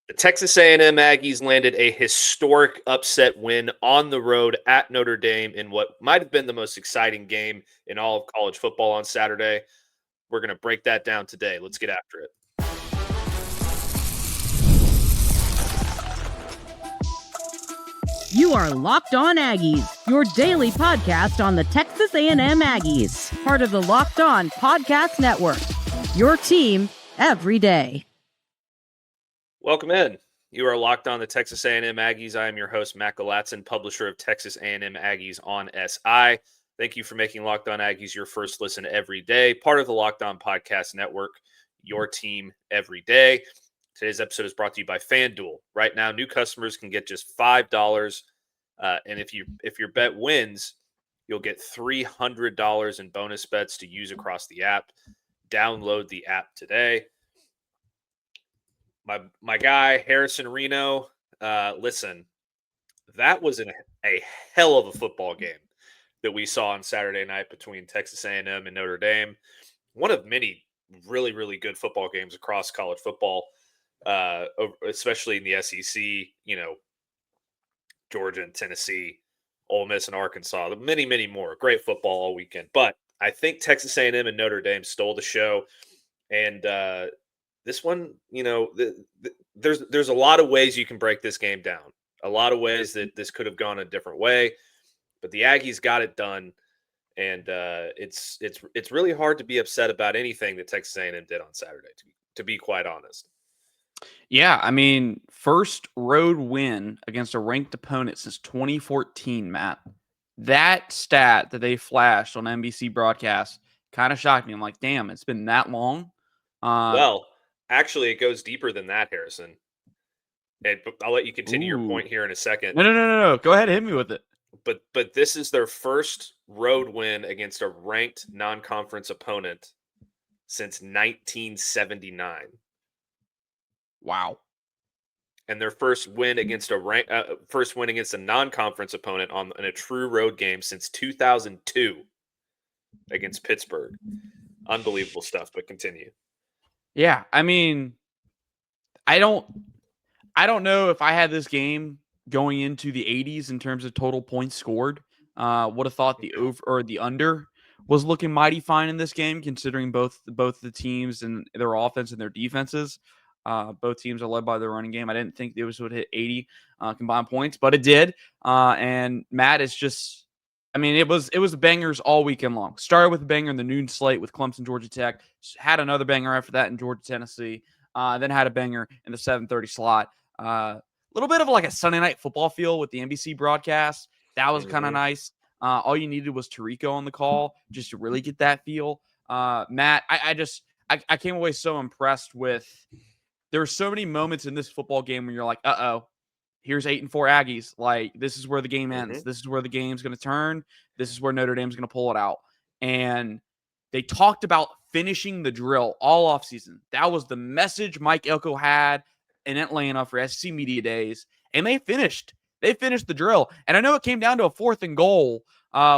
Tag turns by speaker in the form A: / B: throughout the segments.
A: The Texas A&M Aggies landed a historic upset win on the road at Notre Dame in what might have been the most exciting game in all of college football on Saturday. We're going to break that down today. Let's get after it.
B: You are Locked On Aggies, your daily podcast on the Texas A&M Aggies, part of the Locked On Podcast Network, your team every day.
A: Welcome in. You are Locked On the Texas A&M Aggies. I am your host, Matt Galatzan, publisher of Texas A&M Aggies on SI. Thank you for making Locked On Aggies your first listen every day, part of the Locked On Podcast Network, your team every day. Today's episode is brought to you by FanDuel. Right now, new customers can get just $5, and if your bet wins, you'll get $300 in bonus bets to use across the app. Download the app today. My guy, Harrison Reno, listen, that was a hell of a football game that we saw on Saturday night between Texas A&M and Notre Dame. One of many really, really good football games across college football, especially in the SEC, Georgia and Tennessee, Ole Miss and Arkansas, many, many more. Great football all weekend. But I think Texas A&M and Notre Dame stole the show. And this one, there's a lot of ways you can break this game down. A lot of ways that this could have gone a different way, but the Aggies got it done, and it's really hard to be upset about anything that Texas A&M did on Saturday. To be quite honest.
C: Yeah, I mean, first road win against a ranked opponent since 2014, Matt. That stat that they flashed on NBC broadcast kind of shocked me. I'm like, damn, it's been that long.
A: Well, actually, it goes deeper than that, Harrison. And I'll let you continue your point here in a second.
C: No. Go ahead, hit me with it.
A: But this is their first road win against a ranked non-conference opponent since 1979.
C: Wow.
A: And their first win against a non-conference opponent in a true road game since 2002 against Pittsburgh. Unbelievable stuff, but continue.
C: Yeah, I mean, I don't know if I had this game going into the 80s in terms of total points scored. Would have thought the over or the under was looking mighty fine in this game, considering both the teams and their offense and their defenses. Both teams are led by their running game. I didn't think it would hit 80 combined points, but it did. And Matt is just, I mean, it was bangers all weekend long. Started with a banger in the noon slate with Clemson, Georgia Tech. Had another banger after that in Georgia, Tennessee. Then had a banger in the 7:30 slot. A little bit of like a Sunday night football feel with the NBC broadcast. That was kind of nice. All you needed was Tirico on the call just to really get that feel. Matt, I came away so impressed with. There were so many moments in this football game when you're like, here's 8-4 Aggies. Like, this is where the game ends. This is where the game's going to turn. This is where Notre Dame's going to pull it out. And they talked about finishing the drill all offseason. That was the message Mike Elko had in Atlanta for SEC Media Days. And they finished. They finished the drill. And I know it came down to a 4th and goal,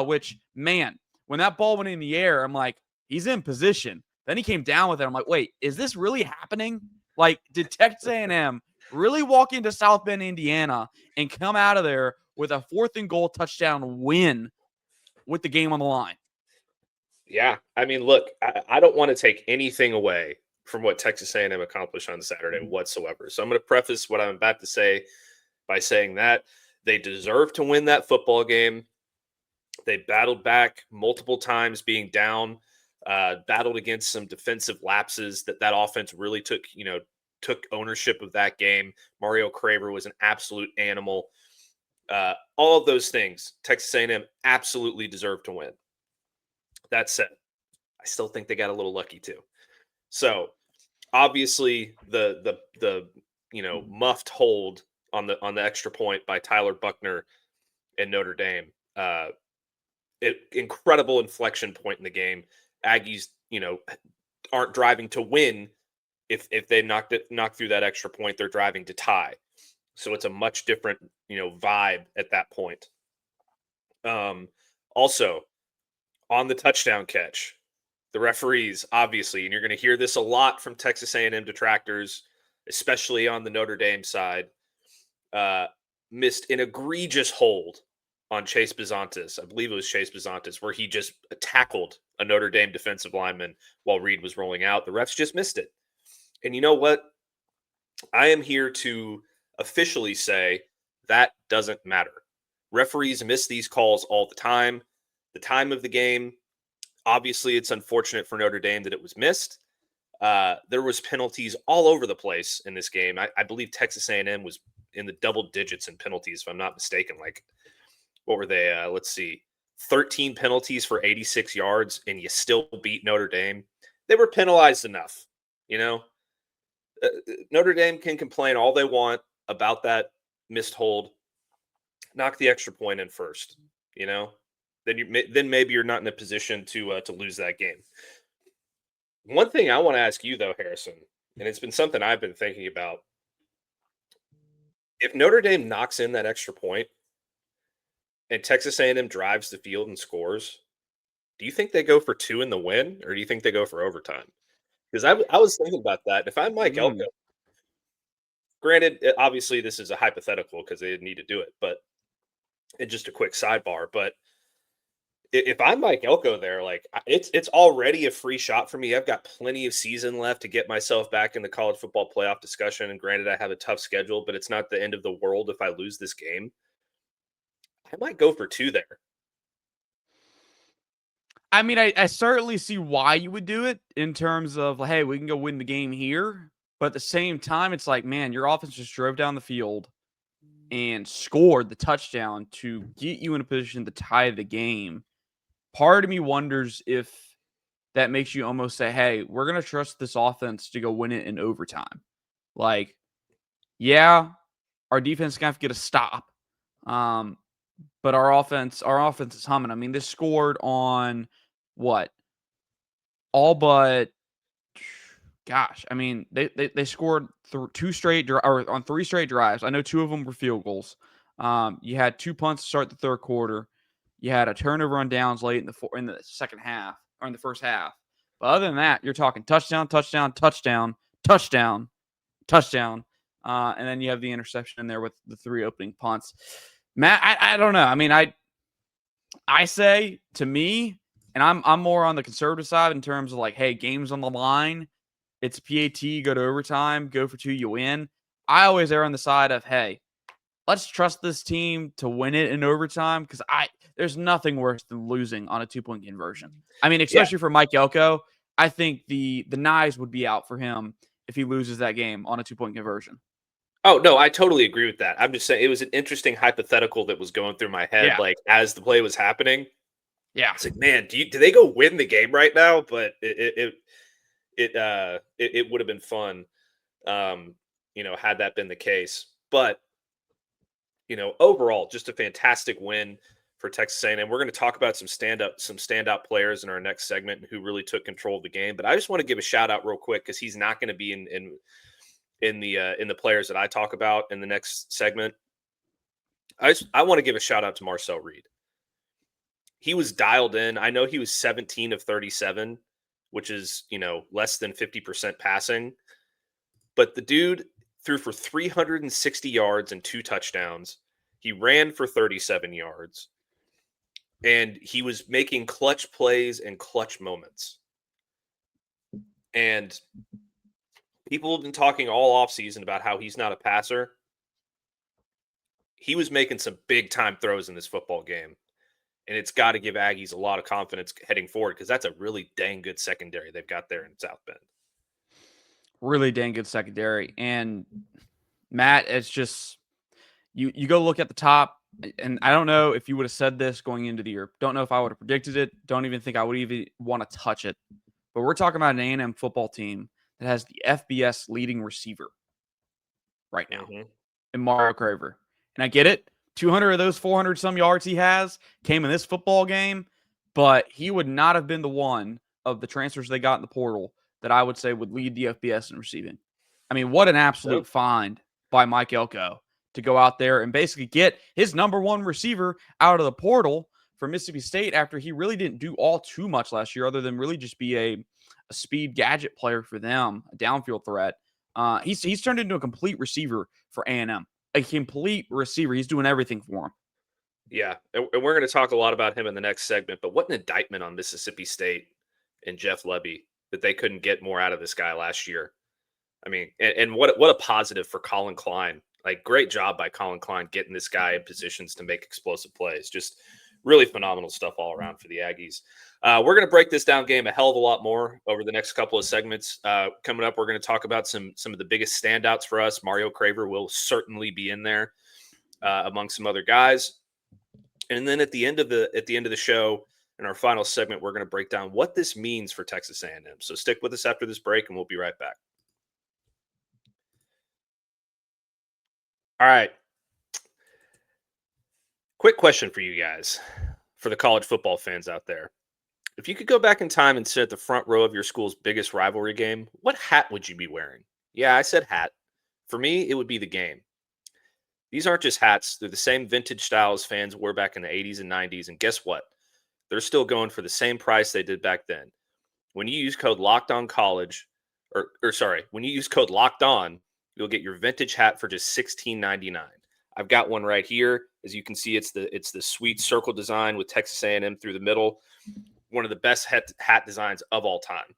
C: which, man, when that ball went in the air, I'm like, he's in position. Then he came down with it. I'm like, wait, is this really happening? Like, did Texas A&M really walk into South Bend, Indiana, and come out of there with a 4th and goal touchdown win with the game on the line?
A: Yeah, I mean, look, I don't want to take anything away from what Texas A&M accomplished on Saturday whatsoever. So I'm going to preface what I'm about to say by saying that they deserve to win that football game. They battled back multiple times being down. Battled against some defensive lapses that offense really took ownership of that game. Mario Craver was an absolute animal. All of those things, Texas A&M absolutely deserved to win. That said, I still think they got a little lucky too. So obviously the muffed hold on the extra point by Tyler Buckner in Notre Dame. Incredible inflection point in the game. Aggies, aren't driving to win. If they knock through that extra point, they're driving to tie. So it's a much different, vibe at that point. Also, on the touchdown catch, the referees, obviously, and you're going to hear this a lot from Texas A&M detractors, especially on the Notre Dame side, missed an egregious hold on Chase Bizantis. I believe it was Chase Bizantis, where he just tackled a Notre Dame defensive lineman while Reed was rolling out. The refs just missed it. And you know what? I am here to officially say that doesn't matter. Referees miss these calls all the time. The time of the game, obviously, it's unfortunate for Notre Dame that it was missed. There was penalties all over the place in this game. I believe Texas A&M was in the double digits in penalties, if I'm not mistaken. Like, what were they? Let's see, 13 penalties for 86 yards, and you still beat Notre Dame. They were penalized enough, you know. Notre Dame can complain all they want about that missed hold. Knock the extra point in first, you know. Then maybe you're not in a position to lose that game. One thing I want to ask you though, Harrison, and it's been something I've been thinking about. If Notre Dame knocks in that extra point and Texas A&M drives the field and scores, do you think they go for 2 in the win, or do you think they go for overtime? Because I was thinking about that. If I'm Mike Elko, granted, obviously this is a hypothetical because they didn't need to do it, but it's just a quick sidebar. But if I'm Mike Elko there, like it's already a free shot for me. I've got plenty of season left to get myself back in the college football playoff discussion. And granted, I have a tough schedule, but it's not the end of the world if I lose this game. I might go for 2 there.
C: I mean, I certainly see why you would do it in terms of, hey, we can go win the game here. But at the same time, it's like, man, your offense just drove down the field and scored the touchdown to get you in a position to tie the game. Part of me wonders if that makes you almost say, hey, we're going to trust this offense to go win it in overtime. Like, yeah, our defense is going to have to get a stop. But our offense is humming. I mean, this scored on what? All but, gosh, I mean, they scored on 3 straight drives. I know 2 of them were field goals. You had 2 punts to start the third quarter. You had a turnover on downs late in the second half, or in the first half. But other than that, you're talking touchdown, touchdown, touchdown, touchdown, touchdown. And then you have the interception in there with the 3 opening punts. Matt, I don't know. I mean, I say, to me, and I'm more on the conservative side in terms of like, hey, game's on the line. It's PAT, go to overtime, go for 2, you win. I always err on the side of, hey, let's trust this team to win it in overtime, because there's nothing worse than losing on a 2-point conversion. I mean, especially for Mike Elko, I think the knives would be out for him if he loses that game on a 2-point conversion.
A: Oh, no, I totally agree with that. I'm just saying it was an interesting hypothetical that was going through my head, like as the play was happening.
C: Yeah.
A: It's like, man, do they go win the game right now? But it would have been fun, had that been the case. But, overall, just a fantastic win for Texas A&M. We're going to talk about some standout players in our next segment who really took control of the game. But I just want to give a shout out real quick, because he's not going to be in the players that I talk about in the next segment. I want to give a shout out to Marcel Reed. He was dialed in. I know he was 17 of 37, which is, less than 50% passing. But the dude threw for 360 yards and 2 touchdowns. He ran for 37 yards. And he was making clutch plays and clutch moments. And people have been talking all offseason about how he's not a passer. He was making some big-time throws in this football game. And it's got to give Aggies a lot of confidence heading forward, because that's a really dang good secondary they've got there in South Bend.
C: Really dang good secondary. And, Matt, it's just you go look at the top, and I don't know if you would have said this going into the year. Don't know if I would have predicted it. Don't even think I would even want to touch it. But we're talking about an A&M football team that has the FBS leading receiver right now in Mario Craver. And I get it. 200 of those 400 some yards he has came in this football game, but he would not have been the one of the transfers they got in the portal that I would say would lead the FBS in receiving. I mean, what an absolute find by Mike Elko to go out there and basically get his number 1 receiver out of the portal for Mississippi State after he really didn't do all too much last year, other than really just be a speed gadget player for them, a downfield threat. He's turned into a complete receiver for A&M. A complete receiver. He's doing everything for him.
A: Yeah, and we're going to talk a lot about him in the next segment, but what an indictment on Mississippi State and Jeff Lebby that they couldn't get more out of this guy last year. I mean, and what a positive for Colin Klein. Like, great job by Colin Klein getting this guy in positions to make explosive plays. Just really phenomenal stuff all around for the Aggies. We're going to break this down game a hell of a lot more over the next couple of segments. Coming up, we're going to talk about some of the biggest standouts for us. Mario Craver will certainly be in there among some other guys. And then at the end of the show, in our final segment, we're going to break down what this means for Texas A&M. So stick with us after this break, and we'll be right back. All right. Quick question for you guys, for the college football fans out there. If you could go back in time and sit at the front row of your school's biggest rivalry game, what hat would you be wearing? Yeah, I said hat. For me, it would be the game. These aren't just hats. They're the same vintage styles fans wore back in the 80s and 90s. And guess what? They're still going for the same price they did back then. When you use code LOCKEDONCOLLEGE, when you use code LOCKEDON, you'll get your vintage hat for just $16.99. I've got one right here. As you can see, it's the sweet circle design with Texas A&M through the middle. One of the best hat designs of all time.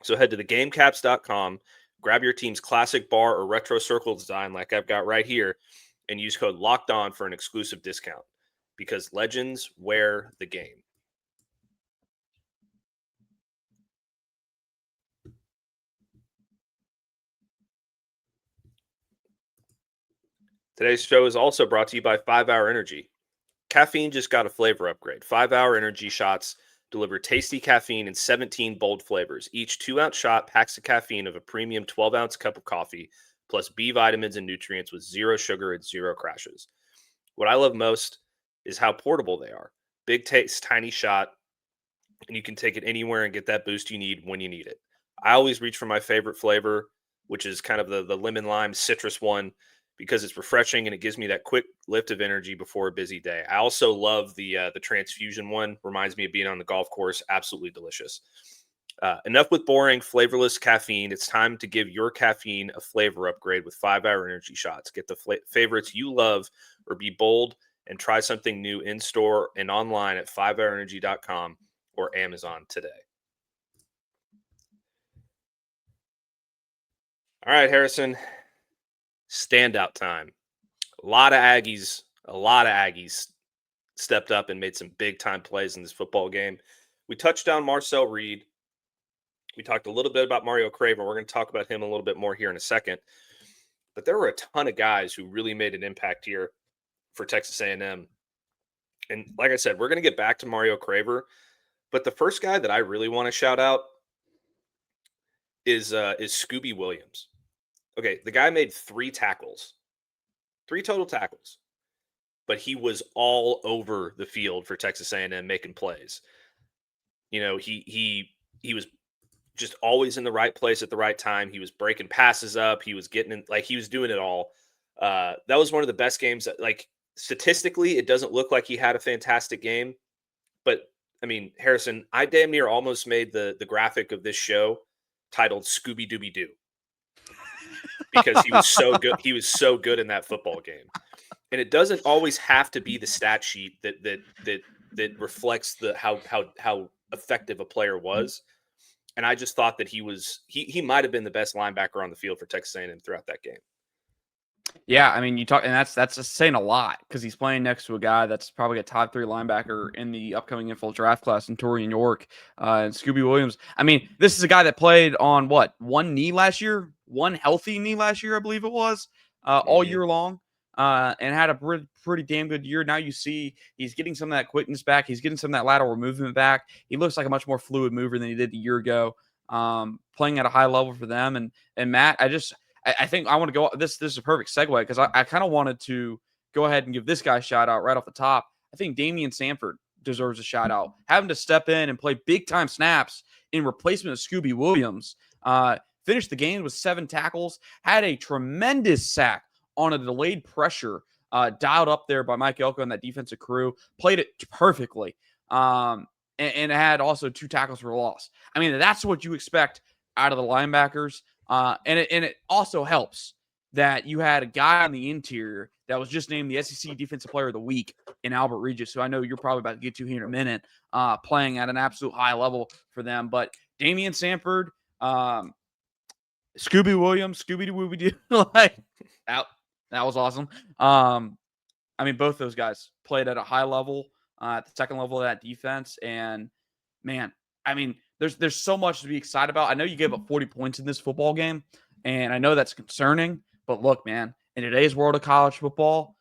A: So head to thegamecaps.com, grab your team's classic bar or retro circle design like I've got right here, and use code LOCKEDON for an exclusive discount, because legends wear the game. Today's show is also brought to you by 5 Hour Energy. Caffeine just got a flavor upgrade. 5 Hour Energy shots deliver tasty caffeine in 17 bold flavors. Each 2-ounce shot packs the caffeine of a premium 12-ounce cup of coffee, plus B vitamins and nutrients with 0 sugar and 0 crashes. What I love most is how portable they are. Big taste, tiny shot, and you can take it anywhere and get that boost you need when you need it. I always reach for my favorite flavor, which is kind of the lemon lime citrus one, because it's refreshing and it gives me that quick lift of energy before a busy day. I also love the transfusion one. Reminds me of being on the golf course. Absolutely delicious. Enough with boring, flavorless caffeine. It's time to give your caffeine a flavor upgrade with 5 Hour Energy shots. Get the favorites you love, or be bold and try something new in store and online at 5hourenergy.com or Amazon today. All right, Harrison. Standout time. A lot of Aggies stepped up and made some big time plays in this football game. We touched on Marcel Reed. We talked a little bit about Mario Craver. We're going to talk about him a little bit more here in a second. But there were a ton of guys who really made an impact here for Texas A&M. And like I said, we're going to get back to Mario Craver. But the first guy that I really want to shout out is Scooby Williams. Okay, the guy made 3 total tackles, but he was all over the field for Texas A&M making plays. You know, he was just always in the right place at the right time. He was breaking passes up. He was getting in, like, he was doing it all. That was one of the best games. Like, statistically, it doesn't look like he had a fantastic game, but I mean, Harrison, I damn near almost made the graphic of this show titled Scooby Dooby Doo, because he was so good. He was so good in that football game. And it doesn't always have to be the stat sheet that reflects how effective a player was. And I just thought that he might have been the best linebacker on the field for Texas A&M throughout that game.
C: Yeah, I mean, you talk, and that's just saying a lot, because he's playing next to a guy that's probably a top 3 linebacker in the upcoming NFL draft class, in Torian York and Scooby Williams. I mean, this is a guy that played on one knee last year, one healthy knee last year, I believe it was, all year long, and had a pretty damn good year. Now you see he's getting some of that quickness back. He's getting some of that lateral movement back. He looks like a much more fluid mover than he did a year ago, playing at a high level for them. And Matt, I think I want to go. This is a perfect segue, because I kind of wanted to go ahead and give this guy a shout out right off the top. I think Damian Sanford deserves a shout out. Having to step in and play big time snaps in replacement of Scooby Williams. Finished the game with 7 tackles, had a tremendous sack on a delayed pressure, dialed up there by Mike Elko and that defensive crew. Played it perfectly, and had also 2 tackles for loss. I mean, that's what you expect out of the linebackers. And it also helps that you had a guy on the interior that was just named the SEC Defensive Player of the Week in Albert Regis, who I know you're probably about to get to here in a minute, playing at an absolute high level for them. But Damian Sanford, Scooby Williams, Scooby-Doo, like that was awesome. I mean, both those guys played at a high level, at the second level of that defense. And man, I mean, there's so much to be excited about. I know you gave up 40 points in this football game, and I know that's concerning. But look, man, in today's world of college football,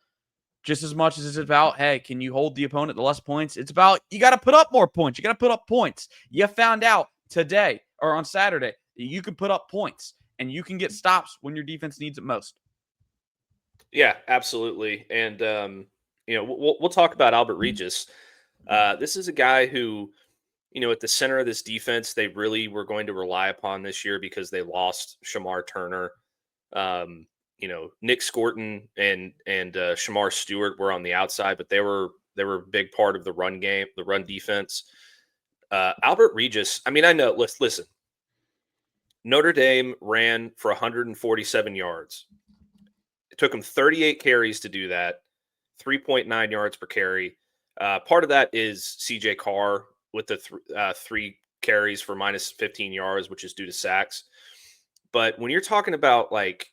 C: just as much as it's about, hey, can you hold the opponent to less points? It's about you got to put up more points. You got to put up points. You found out today or on Saturday that you can put up points and you can get stops when your defense needs it most.
A: Yeah, absolutely. And we'll talk about Albert Regis. This is a guy who, at the center of this defense, they really were going to rely upon this year because they lost Shamar Turner. Nick Scorton and Shamar Stewart were on the outside, but they were a big part of the run game, the run defense. Albert Regis, I mean, I know, listen, Notre Dame ran for 147 yards. It took him 38 carries to do that, 3.9 yards per carry. Part of that is CJ Carr with the 3 carries for minus 15 yards, which is due to sacks. But when you're talking about like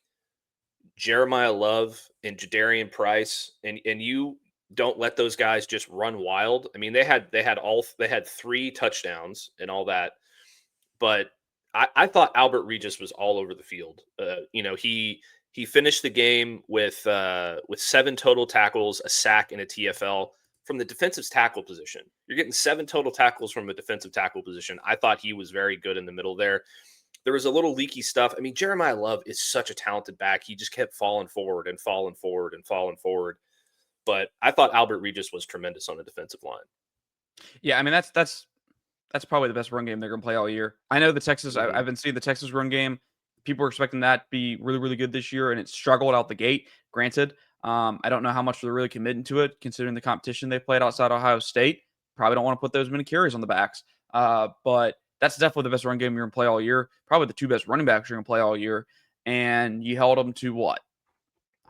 A: Jeremiah Love and Jadarian Price, and you don't let those guys just run wild. I mean, they had 3 touchdowns and all that, but I thought Albert Regis was all over the field. He finished the game with 7 total tackles, a sack, and a TFL from the defensive tackle position. You're getting 7 total tackles from a defensive tackle position. I thought he was very good in the middle there. There was a little leaky stuff. I mean, Jeremiah Love is such a talented back. He just kept falling forward and falling forward and falling forward. But I thought Albert Regis was tremendous on the defensive line.
C: Yeah, I mean, that's probably the best run game they're going to play all year. I know the Texas, I've been seeing the Texas run game. People were expecting that to be really, really good this year, and it struggled out the gate. Granted, I don't know how much they're really committing to it, considering the competition they played outside Ohio State. Probably don't want to put those many carries on the backs. But that's definitely the best run game you're going to play all year. Probably the 2 best running backs you're going to play all year. And you held them to what?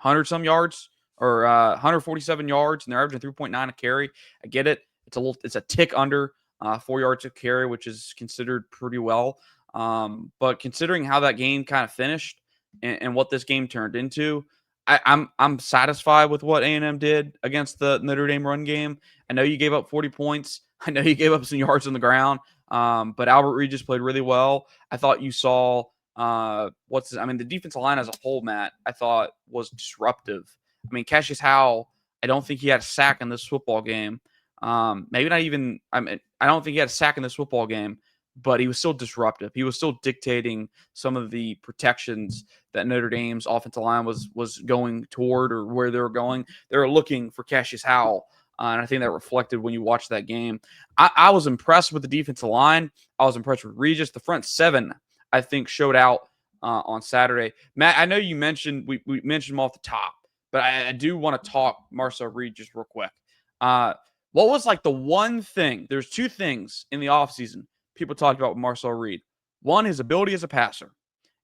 C: 100-some yards or 147 yards, and they're averaging 3.9 a carry. I get it. It's a tick under 4 yards a carry, which is considered pretty well. But considering how that game kind of finished and what this game turned into, I'm satisfied with what A&M did against the Notre Dame run game. I know you gave up 40 points. I know you gave up some yards on the ground. But Albert Regis played really well. I thought you saw the defensive line as a whole, Matt, I thought was disruptive. I mean, Cassius Howell, I don't think he had a sack in this football game. Maybe not even. I don't think he had a sack in this football game, but he was still disruptive. He was still dictating some of the protections that Notre Dame's offensive line was going toward, or where they were going. They were looking for Cassius Howell. And I think that reflected when you watch that game. I was impressed with the defensive line. I was impressed with Regis. The front 7, I think, showed out on Saturday. Matt, I know you mentioned we mentioned him off the top, but I do want to talk Marcel Reed just real quick. What was like the one thing? There's 2 things in the offseason people talked about with Marcel Reed. 1, his ability as a passer,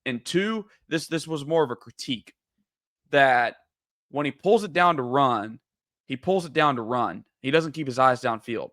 C: and 2, this was more of a critique that when he pulls it down to run, he pulls it down to run. He doesn't keep his eyes downfield.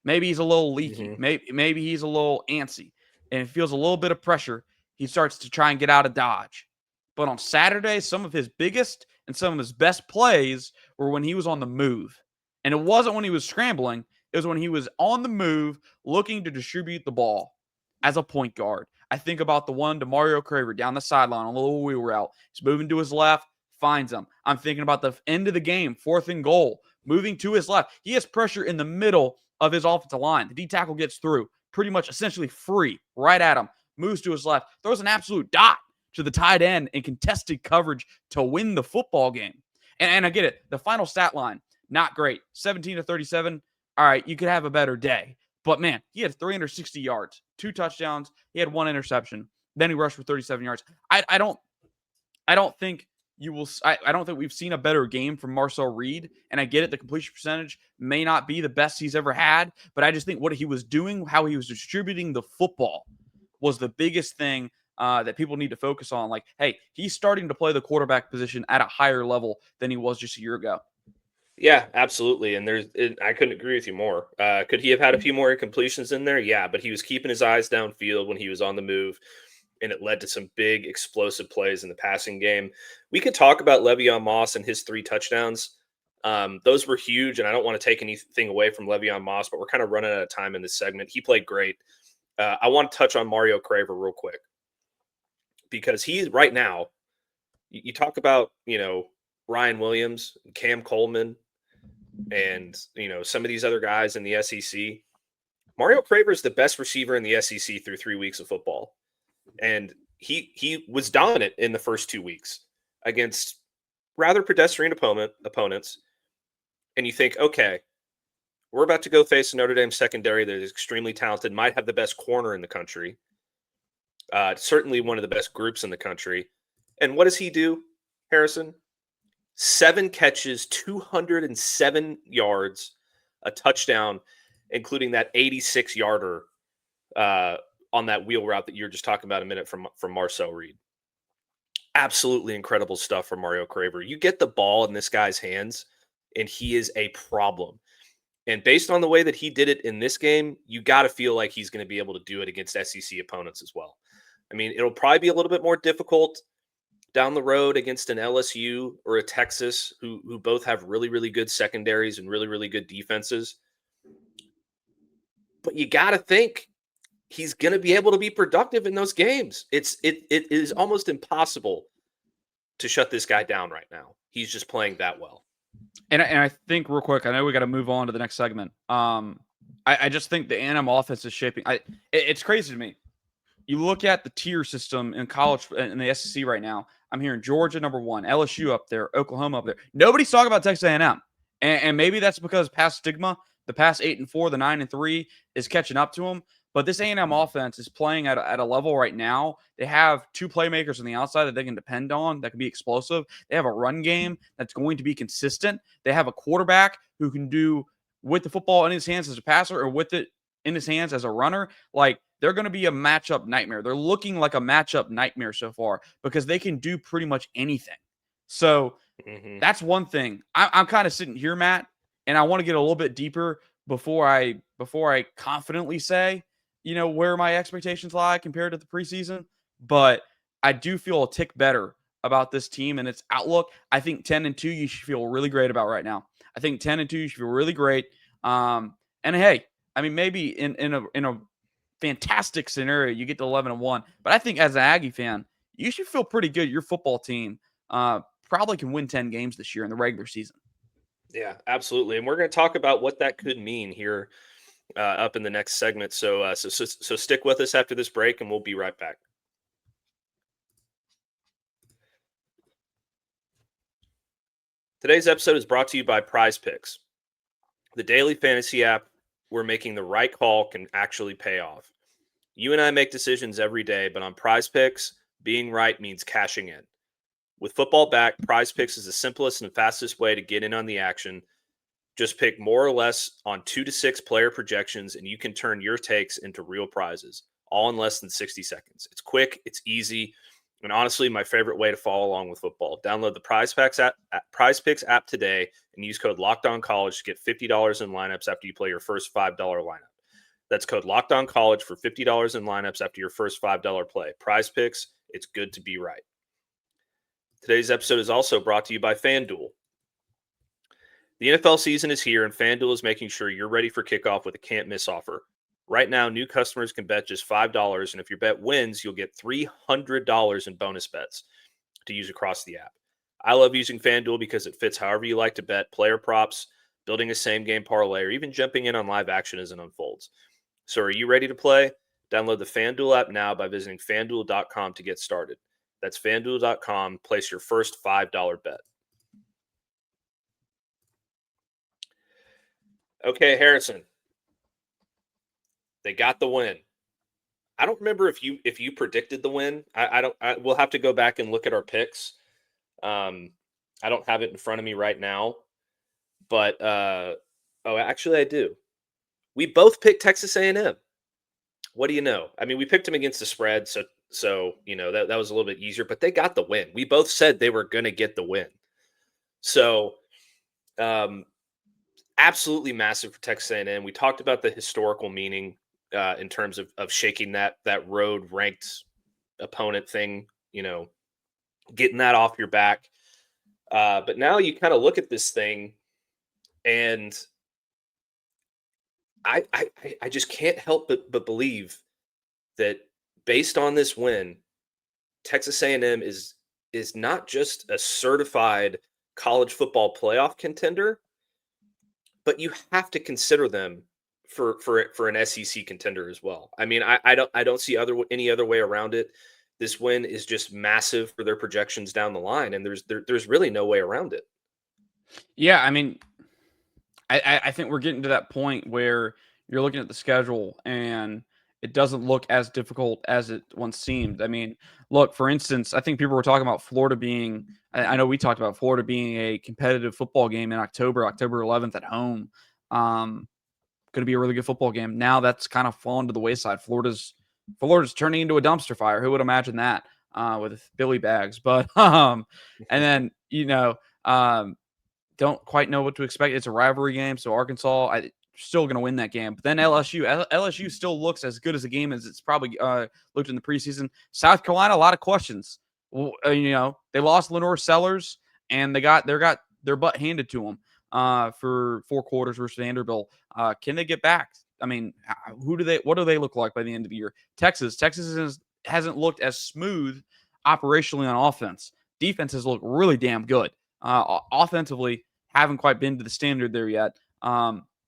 C: Maybe he's a little leaky. Maybe he's a little antsy, and it feels a little bit of pressure. He starts to try and get out of dodge. But on Saturday, some of his biggest and some of his best plays were when he was on the move. And it wasn't when he was scrambling. It was when he was on the move, looking to distribute the ball as a point guard. I think about the one to Mario Craver down the sideline on a little wheel route. He's moving to his left, finds him. I'm thinking about the end of the game, 4th and goal, moving to his left. He has pressure in the middle of his offensive line. The D tackle gets through, pretty much essentially free, right at him, moves to his left, throws an absolute dot to the tight end in contested coverage to win the football game. And I get it. The final stat line, not great. 17-37. All right, you could have a better day. But, man, he had 360 yards, 2 touchdowns. He had 1 interception. Then he rushed for 37 yards. I don't think we've seen a better game from Marcel Reed. And I get it. The completion percentage may not be the best he's ever had. But I just think what he was doing, how he was distributing the football was the biggest thing that people need to focus on. Like, hey, he's starting to play the quarterback position at a higher level than he was just a year ago.
A: Yeah, absolutely. And I couldn't agree with you more. Could he have had a few more incompletions in there? Yeah, but he was keeping his eyes downfield when he was on the move, and it led to some big explosive plays in the passing game. We could talk about Le'Veon Moss and his 3 touchdowns. Those were huge, and I don't want to take anything away from Le'Veon Moss, but we're kind of running out of time in this segment. He played great. I want to touch on Mario Craver real quick because he's right now. You talk about Ryan Williams, Cam Coleman, and some of these other guys in the SEC. Mario Craver is the best receiver in the SEC through 3 weeks of football, and he was dominant in the first 2 weeks against rather pedestrian opponents. And you think, okay, we're about to go face a Notre Dame secondary that is extremely talented, might have the best corner in the country, certainly one of the best groups in the country. And what does he do, Harrison? 7 catches, 207 yards, a touchdown, including that 86-yarder on that wheel route that you were just talking about a minute from Marcel Reed. Absolutely incredible stuff from Mario Craver. You get the ball in this guy's hands, and he is a problem. And based on the way that he did it in this game, you got to feel like he's going to be able to do it against SEC opponents as well. I mean, it'll probably be a little bit more difficult down the road against an LSU or a Texas who both have really, really good secondaries and really, really good defenses. But you got to think he's going to be able to be productive in those games. It is almost impossible to shut this guy down right now. He's just playing that well.
C: And I think real quick, I know we got to move on to the next segment. I just think the A&M offense is shaping. It's crazy to me. You look at the tier system in college in the SEC right now. I'm hearing Georgia number 1, LSU up there, Oklahoma up there. Nobody's talking about Texas A&M, and maybe that's because past stigma, the past 8-4, the 9-3 is catching up to them. But this A&M offense is playing at a level right now. They have 2 playmakers on the outside that they can depend on that can be explosive. They have a run game that's going to be consistent. They have a quarterback who can do with the football in his hands as a passer or with it in his hands as a runner. Like, they're going to be a matchup nightmare. They're looking like a matchup nightmare so far because they can do pretty much anything. So that's one thing. I'm kind of sitting here, Matt, and I want to get a little bit deeper before I confidently say, where my expectations lie compared to the preseason. But I do feel a tick better about this team and its outlook. I think 10-2 you should feel really great about right now. I think 10-2 you should feel really great. And hey, I mean, maybe in a fantastic scenario you get to 11-1, but I think as an Aggie fan, you should feel pretty good. Your football team probably can win 10 games this year in the regular season.
A: Yeah, absolutely. And we're going to talk about what that could mean here up in the next segment. So stick with us after this break, and we'll be right back. Today's episode is brought to you by Prize Picks, the daily fantasy app where making the right call can actually pay off. You and I make decisions every day, but on Prize Picks, being right means cashing in. With football back, Prize Picks is the simplest and fastest way to get in on the action. Just pick more or less on 2 to 6 player projections, and you can turn your takes into real prizes, all in less than 60 seconds. It's quick, it's easy, and honestly, my favorite way to follow along with football. Download the Prize Picks app today and use code LOCKEDONCollege to get $50 in lineups after you play your first $5 lineup. That's code LOCKEDONCollege for $50 in lineups after your first $5 play. Prize Picks, it's good to be right. Today's episode is also brought to you by FanDuel. The NFL season is here, and FanDuel is making sure you're ready for kickoff with a can't-miss offer. Right now, new customers can bet just $5, and if your bet wins, you'll get $300 in bonus bets to use across the app. I love using FanDuel because it fits however you like to bet, player props, building a same-game parlay, or even jumping in on live action as it unfolds. So are you ready to play? Download the FanDuel app now by visiting FanDuel.com to get started. That's FanDuel.com. Place your first $5 bet. Okay, Harrison. They got the win. I don't remember if you predicted the win. We'll have to go back and look at our picks. I don't have it in front of me right now, but actually I do. We both picked Texas A&M. What do you know? I mean, we picked them against the spread, so So, that was a little bit easier, but they got the win. We both said they were going to get the win. So, absolutely massive for Texas A&M. We talked about the historical meaning in terms of shaking that road ranked opponent thing, getting that off your back. But now you kind of look at this thing, and I just can't help but believe that based on this win, Texas A&M is not just a certified college football playoff contender, but you have to consider them for an SEC contender as well. I mean, I don't see any other way around it. This win is just massive for their projections down the line, and there's really no way around it.
C: Yeah, I mean, I think we're getting to that point where you're looking at the schedule and it doesn't look as difficult as it once seemed. I mean, look, for instance, I think people were talking about Florida being, I know we talked about Florida being a competitive football game in October 11th at home. Going to be a really good football game. Now that's kind of fallen to the wayside. Florida's turning into a dumpster fire. Who would imagine that with Billy Bags? But and then don't quite know what to expect. It's a rivalry game, so Arkansas still going to win that game. But then LSU still looks as good as a game as it's probably looked in the preseason. South Carolina, a lot of questions. Well, they lost Lenore Sellers, and they got their butt handed to them for 4 quarters versus Vanderbilt. Can they get back? I mean, what do they look like by the end of the year? Texas hasn't looked as smooth operationally on offense. Defense has looked really damn good. Offensively, haven't quite been to the standard there yet.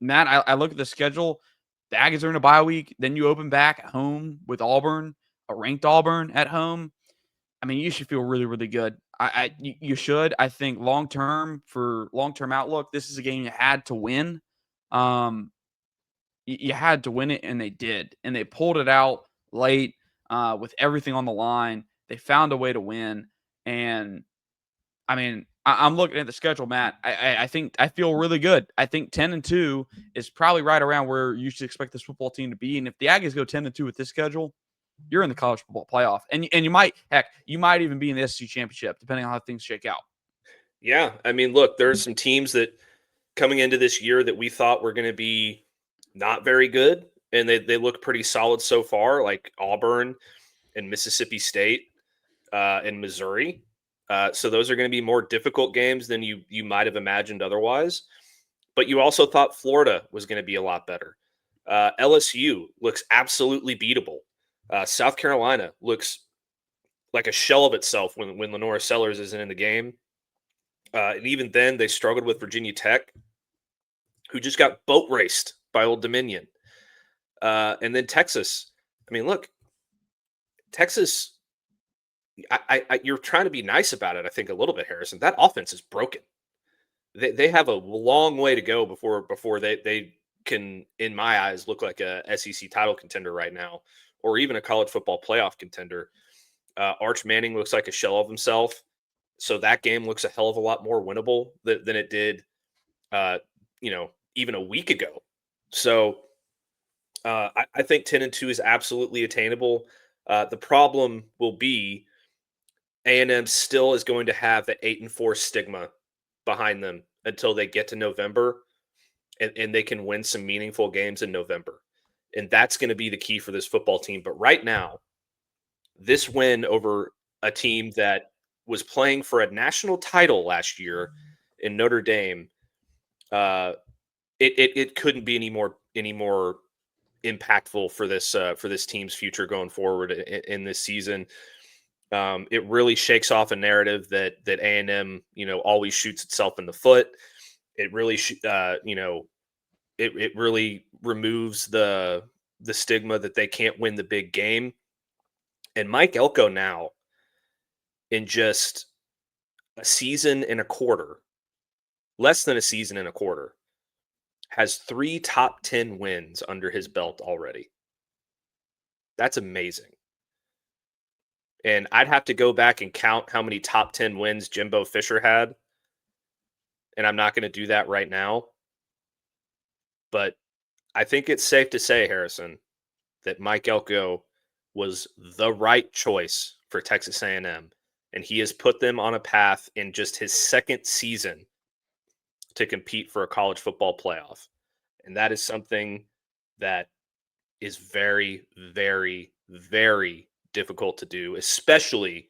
C: Matt, I look at the schedule. The Aggies are in a bye week. Then you open back at home with Auburn, a ranked Auburn at home. I mean, you should feel really, really good. You should. I think long-term outlook, this is a game you had to win. You had to win it, and they did. And they pulled it out late with everything on the line. They found a way to win. And, I mean, I'm looking at the schedule, Matt. I think I feel really good. I think 10-2 is probably right around where you should expect this football team to be. And if the Aggies go 10-2 with this schedule, you're in the college football playoff, and you might even be in the SEC championship depending on how things shake out.
A: Yeah, I mean, look, there's some teams that coming into this year that we thought were going to be not very good, and they look pretty solid so far, like Auburn and Mississippi State and Missouri. So those are going to be more difficult games than you might have imagined otherwise. But you also thought Florida was going to be a lot better. LSU looks absolutely beatable. South Carolina looks like a shell of itself when Lenore Sellers isn't in the game. And even then, they struggled with Virginia Tech, who just got boat raced by Old Dominion. And then Texas. I mean, look, Texas, you're trying to be nice about it, I think, a little bit, Harrison. That offense is broken. They have a long way to go before they can, in my eyes, look like a SEC title contender right now, or even a college football playoff contender. Arch Manning looks like a shell of himself. So that game looks a hell of a lot more winnable than it did, even a week ago. So I think 10-2 is absolutely attainable. The problem will be A&M still is going to have the 8-4 stigma behind them until they get to November and they can win some meaningful games in November. And that's going to be the key for this football team. But right now, this win over a team that was playing for a national title last year in Notre Dame, it couldn't be any more impactful for this team's future going forward in this season. It really shakes off a narrative that A&M always shoots itself in the foot. It really it really removes the stigma that they can't win the big game. And Mike Elko now, in just a season and a quarter, less than a season and a quarter, has 3 top 10 wins under his belt already. That's amazing. And I'd have to go back and count how many top 10 wins Jimbo Fisher had. And I'm not going to do that right now. But I think it's safe to say, Harrison, that Mike Elko was the right choice for Texas A&M, and he has put them on a path in just his second season to compete for a college football playoff. And that is something that is very, very, very difficult to do, especially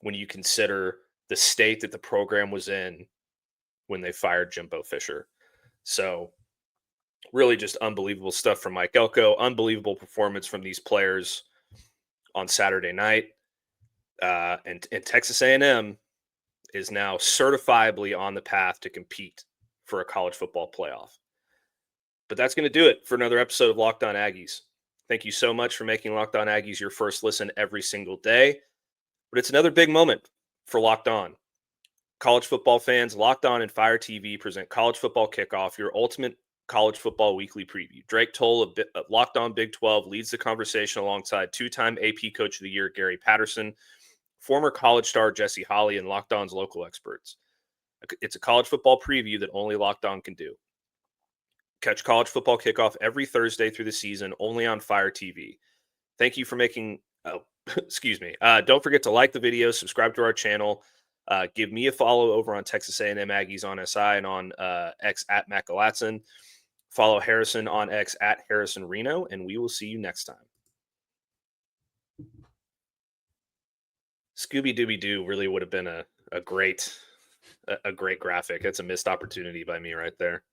A: when you consider the state that the program was in when they fired Jimbo Fisher. So really just unbelievable stuff from Mike Elko, unbelievable performance from these players on Saturday night. And Texas A&M is now certifiably on the path to compete for a college football playoff. But that's going to do it for another episode of Locked On Aggies. Thank you so much for making Locked On Aggies your first listen every single day. But it's another big moment for Locked On. College football fans, Locked On and Fire TV present College Football Kickoff, your ultimate college football weekly preview. Drake Toll of Locked On Big 12 leads the conversation alongside two-time AP Coach of the Year Gary Patterson, former college star Jesse Holley, and Locked On's local experts. It's a college football preview that only Locked On can do. Catch College Football Kickoff every Thursday through the season, only on Fire TV. Thank you for making, excuse me. Don't forget to like the video, subscribe to our channel, give me a follow over on Texas A&M Aggies on SI and on X at Matt Galatzan. Follow Harrison on X at Harrison Reno, and we will see you next time. Scooby Dooby Doo really would have been a great graphic. It's a missed opportunity by me right there.